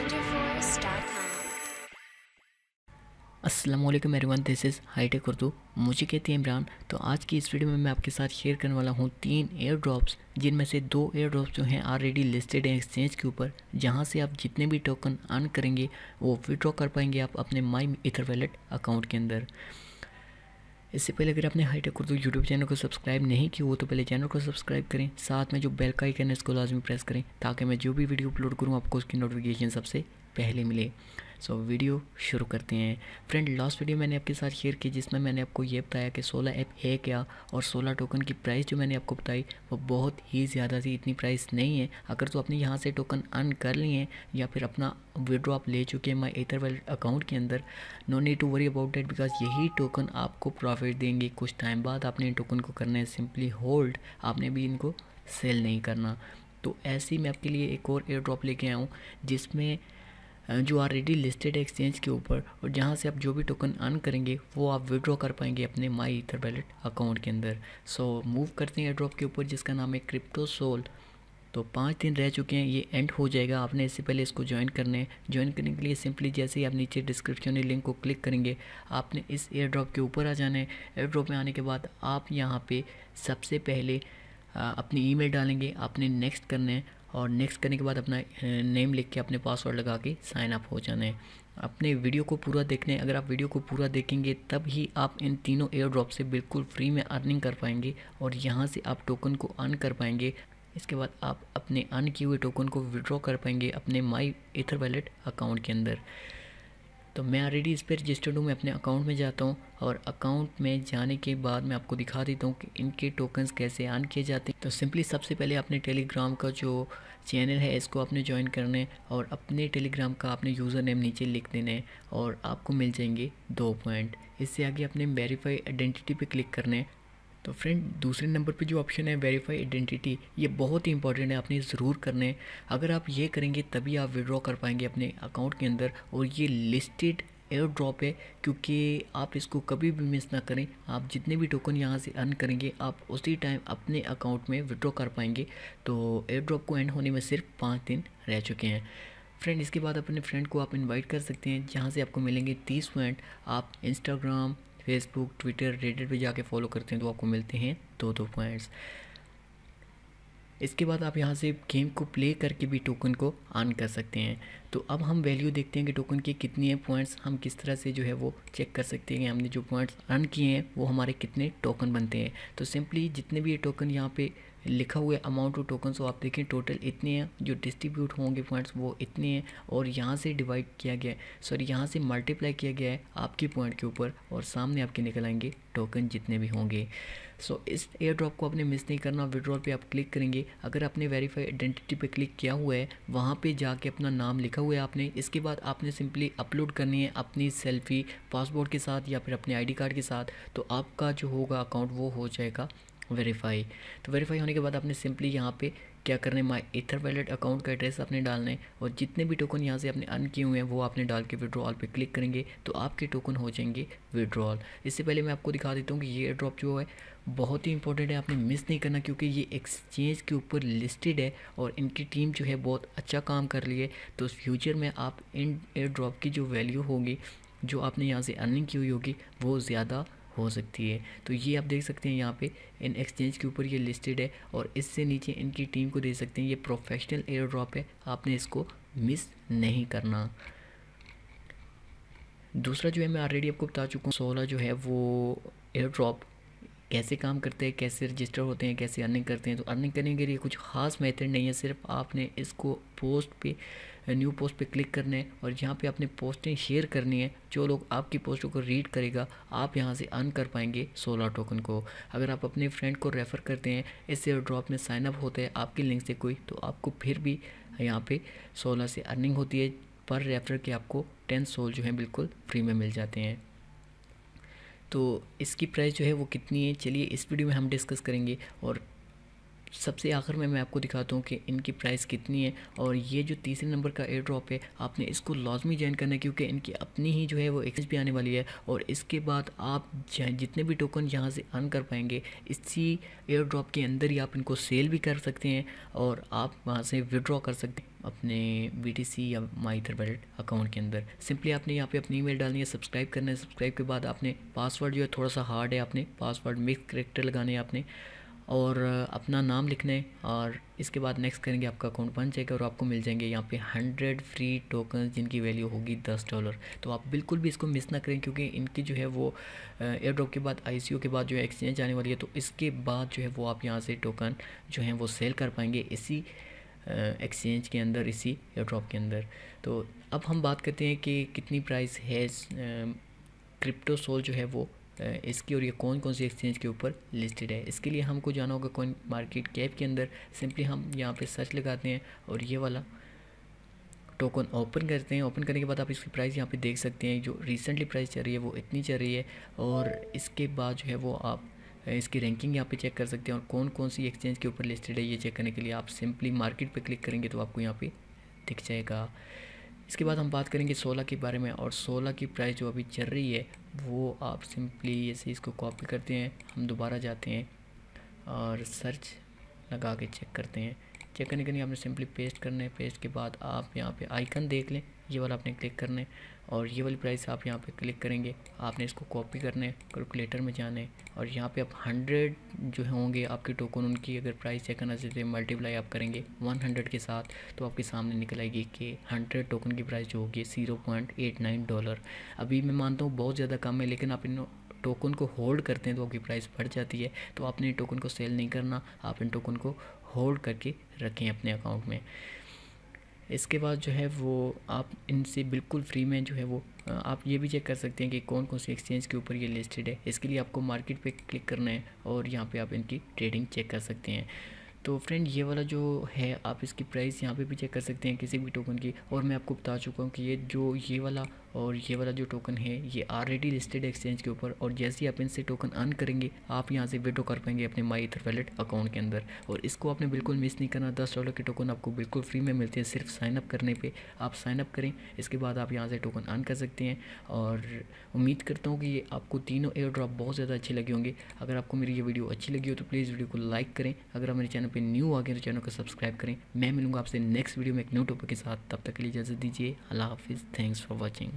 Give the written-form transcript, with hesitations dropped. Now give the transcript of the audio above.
ninjaforce.com। अस्सलाम वालेकुम everyone, this is hi tech Urdu. मुझे कहते हैं इमरान। तो आज की इस वीडियो में मैं आपके साथ शेयर करने वाला हूँ 3 एयर ड्रॉप्स, जिनमें से 2 एयर ड्रॉप्स जो हैं ऑलरेडी लिस्टेड हैं एक्सचेंज के ऊपर, जहाँ से आप जितने भी टोकन अर्न करेंगे वो विड्रॉ कर पाएंगे आप अपने माई ईथर वैलेट अकाउंट के अंदर। इससे पहले अगर आपने हाईटेक उर्दू यूट्यूब चैनल को सब्सक्राइब नहीं किया हो तो पहले चैनल को सब्सक्राइब करें, साथ में जो बेल का आइकन है इसको लाजमी प्रेस करें ताकि मैं जो भी वीडियो अपलोड करूँ आपको उसकी नोटिफिकेशन सबसे पहले मिले। सो वीडियो शुरू करते हैं। फ्रेंड, लास्ट वीडियो मैंने आपके साथ शेयर की जिसमें मैंने आपको ये बताया कि 16 ऐप है क्या, और 16 टोकन की प्राइस जो मैंने आपको बताई वो बहुत ही ज़्यादा थी, इतनी प्राइस नहीं है। अगर तो आपने यहाँ से टोकन अर्न कर लिए हैं या फिर अपना विड्रॉ आप ले चुके हैं माई ईथर वैलेट अकाउंट के अंदर, no need to worry about that, because यही टोकन आपको प्रॉफिट देंगे। कुछ टाइम बाद आपने इन टोकन को करना है सिंपली होल्ड, आपने भी इनको सेल नहीं करना। तो ऐसे ही मैं आपके लिए एक और एयर ड्रॉप लेके आया हूँ जिसमें जो ऑलरेडी लिस्टेड एक्सचेंज के ऊपर, और जहाँ से आप जो भी टोकन अर्न करेंगे वो आप विड्रॉ कर पाएंगे अपने माई ईथर वैलेट अकाउंट के अंदर। सो मूव करते हैं एयर ड्रॉप के ऊपर जिसका नाम है क्रिप्टो सोल। तो 5 दिन रह चुके हैं, ये एंड हो जाएगा। आपने इससे पहले इसको ज्वाइन करने के लिए सिंपली जैसे ही आप नीचे डिस्क्रिप्शन में लिंक को क्लिक करेंगे आपने इस एयर ड्रॉप के ऊपर आ जाना है। एयर ड्रॉप में आने के बाद आप यहाँ पे सबसे पहले अपनी ईमेल डालेंगे, आपने नेक्स्ट करना है, और नेक्स्ट करने के बाद अपना नेम लिख के अपने पासवर्ड लगा के साइन अप हो जाना है। अपने वीडियो को पूरा देखने, अगर आप वीडियो को पूरा देखेंगे तब ही आप इन तीनों एयर ड्रॉप से बिल्कुल फ्री में अर्निंग कर पाएंगे और यहाँ से आप टोकन को अर्न कर पाएंगे। इसके बाद आप अपने अर्न किए हुए टोकन को विड्रॉ कर पाएंगे अपने माई ईथर वैलेट अकाउंट के अंदर। तो मैं ऑलरेडी इस पर रजिस्टर्ड हूँ, मैं अपने अकाउंट में जाता हूँ और अकाउंट में जाने के बाद मैं आपको दिखा देता हूँ कि इनके टोकन्स कैसे अर्न किए जाते हैं। तो सिंपली सबसे पहले आपने टेलीग्राम का जो चैनल है इसको आपने ज्वाइन करना है और अपने टेलीग्राम का आपने यूज़र नेम नीचे लिख देना है और आपको मिल जाएंगे 2 पॉइंट। इससे आगे अपने वेरीफाई आइडेंटिटी पे क्लिक करना है। तो फ्रेंड, दूसरे नंबर पे जो ऑप्शन है वेरीफाई आइडेंटिटी, ये बहुत ही इंपॉर्टेंट है, आपने ज़रूर करना है। अगर आप ये करेंगे तभी आप विड्रॉ कर पाएंगे अपने अकाउंट के अंदर, और ये लिस्टेड एयर ड्रॉप है क्योंकि आप इसको कभी भी मिस ना करें। आप जितने भी टोकन यहाँ से अर्न करेंगे आप उसी टाइम अपने अकाउंट में विड्रॉ कर पाएंगे। तो एयर ड्रॉप को एंड होने में सिर्फ 5 दिन रह चुके हैं। फ्रेंड, इसके बाद अपने फ्रेंड को आप इनवाइट कर सकते हैं जहाँ से आपको मिलेंगे 30 पॉइंट। आप इंस्टाग्राम, फेसबुक, ट्विटर, रेडिट पे जाके फॉलो करते हैं तो आपको मिलते हैं 2-2 पॉइंट्स। इसके बाद आप यहाँ से गेम को प्ले करके भी टोकन को अर्न कर सकते हैं। तो अब हम वैल्यू देखते हैं कि टोकन की कितनी है पॉइंट्स, हम किस तरह से जो है वो चेक कर सकते हैं कि हमने जो पॉइंट्स अर्न किए हैं वो हमारे कितने टोकन बनते हैं। तो सिंपली जितने भी ये टोकन यहाँ पे लिखा हुआ है अमाउंट ऑफ टोकन, तो आप देखें टोटल इतने हैं, जो डिस्ट्रीब्यूट होंगे पॉइंट्स वो इतने हैं, और यहाँ से डिवाइड किया गया है, सॉरी यहाँ से मल्टीप्लाई किया गया है आपके पॉइंट के ऊपर, और सामने आपके निकल आएंगे टोकन जितने भी होंगे। सो इस एयर ड्रॉप को आपने मिस नहीं करना। विड्रॉल पे आप क्लिक करेंगे, अगर आपने वेरीफाई आइडेंटिटी पे क्लिक किया हुआ है वहाँ पे जाके अपना नाम लिखा हुआ है आपने। इसके बाद आपने सिंपली अपलोड करनी है अपनी सेल्फ़ी पासपोर्ट के साथ या फिर अपने आईडी कार्ड के साथ, तो आपका जो होगा अकाउंट वो हो जाएगा वेरीफाई। तो वेरीफाई होने के बाद आपने सिंपली यहाँ पे क्या करना है, माई ईथर वैलेट अकाउंट का एड्रेस आपने डालना है, और जितने भी टोकन यहाँ से आपने अर्न किए हुए हैं वो आपने डाल के विड्रॉल पे क्लिक करेंगे तो आपके टोकन हो जाएंगे विड्रॉल। इससे पहले मैं आपको दिखा देता हूँ कि ये ड्रॉप जो है बहुत ही इंपॉर्टेंट है, आपने मिस नहीं करना क्योंकि ये एक्सचेंज के ऊपर लिस्टेड है और इनकी टीम जो है बहुत अच्छा काम कर रही है। तो फ्यूचर में आप इन एयर ड्रॉप की जो वैल्यू होगी, जो आपने यहाँ से अर्निंग की हुई होगी, वो ज़्यादा हो सकती है। तो ये आप देख सकते हैं यहाँ पे इन एक्सचेंज के ऊपर ये लिस्टेड है, और इससे नीचे इनकी टीम को देख सकते हैं। ये प्रोफेशनल एयर ड्रॉप है, आपने इसको मिस नहीं करना। दूसरा जो है मैं ऑलरेडी आपको बता चुका हूँ, 16 जो है वो एयर ड्रॉप कैसे काम करते हैं, कैसे रजिस्टर होते हैं, कैसे अर्निंग करते हैं। तो अर्निंग करने के लिए कुछ ख़ास मेथड नहीं है, सिर्फ आपने इसको पोस्ट पे, न्यू पोस्ट पे क्लिक करना है और यहाँ पे आपने पोस्टें शेयर करनी है। जो लोग आपकी पोस्टों को रीड करेगा आप यहाँ से अर्न कर पाएंगे 16 टोकन को। अगर आप अपने फ्रेंड को रेफ़र करते हैं, इस एयर ड्रॉप में साइन अप होता है आपके लिंक से कोई, तो आपको फिर भी यहाँ पे 16 से अर्निंग होती है। पर रेफर के आपको 10 सोल जो है बिल्कुल फ्री में मिल जाते हैं। तो इसकी प्राइस जो है वो कितनी है, चलिए इस वीडियो में हम डिस्कस करेंगे। और सबसे आखिर में मैं आपको दिखाता हूँ कि इनकी प्राइस कितनी है। और ये जो तीसरे नंबर का एयर ड्रॉप है, आपने इसको लाजमी ज्वाइन करना है, क्योंकि इनकी अपनी ही जो है वो एक्सचेंज भी आने वाली है। और इसके बाद आप जितने भी टोकन यहाँ से अर्न कर पाएंगे, इसी एयर ड्रॉप के अंदर ही आप इनको सेल भी कर सकते हैं और आप वहाँ से विड्रॉ कर सकते हैं अपने BTC या माई ईथर वॉलेट अकाउंट के अंदर। सिंपली आपने यहाँ पे अपनी ईमेल डालनी है, सब्सक्राइब करना है। सब्सक्राइब के बाद आपने पासवर्ड जो है थोड़ा सा हार्ड है, आपने पासवर्ड मिक्स कैरेक्टर लगाने हैं आपने, और अपना नाम लिखना है। और इसके बाद नेक्स्ट करेंगे, आपका अकाउंट बन जाएगा और आपको मिल जाएंगे यहाँ पे 100 फ्री टोकन जिनकी वैल्यू होगी $10। तो आप बिल्कुल भी इसको मिस ना करें, क्योंकि इनकी जो है वो एयर ड्रॉप के बाद ICO के बाद जो है एक्सचेंज आने वाली है। तो इसके बाद जो है वो आप यहाँ से टोकन जो हैं वो सेल कर पाएंगे इसी एक्सचेंज के अंदर, इसी एयर ड्रॉप के अंदर। तो अब हम बात करते हैं कि कितनी प्राइस है क्रिप्टो सोल जो है वो इसकी, और ये कौन कौन सी एक्सचेंज के ऊपर लिस्टेड है। इसके लिए हमको जाना होगा कॉइन मार्केट कैप के अंदर। सिंपली हम यहाँ पे सर्च लगाते हैं और ये वाला टोकन ओपन करते हैं। ओपन करने के बाद आप इसकी प्राइस यहाँ पे देख सकते हैं, जो रिसेंटली प्राइस चल रही है वो इतनी चल रही है। और इसके बाद जो है वो आप इसकी रैंकिंग यहाँ पे चेक कर सकते हैं, और कौन कौन सी एक्सचेंज के ऊपर लिस्टेड है ये चेक करने के लिए आप सिंपली मार्केट पे क्लिक करेंगे तो आपको यहाँ पे दिख जाएगा। इसके बाद हम बात करेंगे 16 के बारे में, और 16 की प्राइस जो अभी चल रही है वो आप सिंपली ऐसे इसको कॉपी करते हैं, हम दोबारा जाते हैं और सर्च लगा के चेक करते हैं। चेक करने के लिए आपने सिंपली पेस्ट करना है। पेस्ट के बाद आप यहाँ पे आइकन देख लें, ये वाला आपने क्लिक करना है और ये वाली प्राइस आप यहाँ पे क्लिक करेंगे। आपने इसको कॉपी करना है, कैलकुलेटर में जाना है और यहाँ पे आप 100 जो होंगे आपके टोकन, उनकी अगर प्राइस चेक करना चाहते हैं मल्टीप्लाई आप करेंगे 100 के साथ, तो आपके सामने निकल आएगी कि 100 टोकन की प्राइस जो होगी $0.89। अभी मैं मानता हूँ बहुत ज़्यादा कम है, लेकिन आप इन टोकन को होल्ड करते हैं तो आपकी प्राइस बढ़ जाती है। तो आपने टोकन को सेल नहीं करना, आप इन टोकन को होल्ड करके रखें अपने अकाउंट में। इसके बाद जो है वो आप इनसे बिल्कुल फ्री में जो है वो आप ये भी चेक कर सकते हैं कि कौन कौन सी एक्सचेंज के ऊपर ये लिस्टेड है। इसके लिए आपको मार्केट पे क्लिक करना है और यहाँ पे आप इनकी ट्रेडिंग चेक कर सकते हैं। तो फ्रेंड ये वाला जो है आप इसकी प्राइस यहाँ पे भी चेक कर सकते हैं किसी भी टोकन की। और मैं आपको बता चुका हूँ कि ये वाला और ये वाला जो टोकन है ये ऑलरेडी लिस्टेड एक्सचेंज के ऊपर, और जैसे ही आप इनसे टोकन अर्न करेंगे आप यहाँ से विड्रॉ कर पाएंगे अपने माई ईथर वॉलेट अकाउंट के अंदर। और इसको आपने बिल्कुल मिस नहीं करना। $10 के टोकन आपको बिल्कुल फ्री में मिलते हैं, सिर्फ साइनअप करने पे। आप साइनअप करें, इसके बाद आप यहाँ से टोकन अर्न कर सकते हैं। और उम्मीद करता हूँ कि ये आपको तीनों एयर ड्रॉप बहुत ज़्यादा अच्छे लगे होंगे। अगर आपको मेरी ये वीडियो अच्छी लगी हो तो प्लीज़ वीडियो को लाइक करें। अगर आप मेरे चैनल पर न्यू आ गए तो चैनल को सब्सक्राइब करें। मैं मिलूँगा आपसे नेक्स्ट वीडियो में एक न्यू टॉपिक के साथ, तब तक के लिए इजाज़त दीजिए। अल्लाह हाफिज़, थैंक्स फॉर वॉचिंग।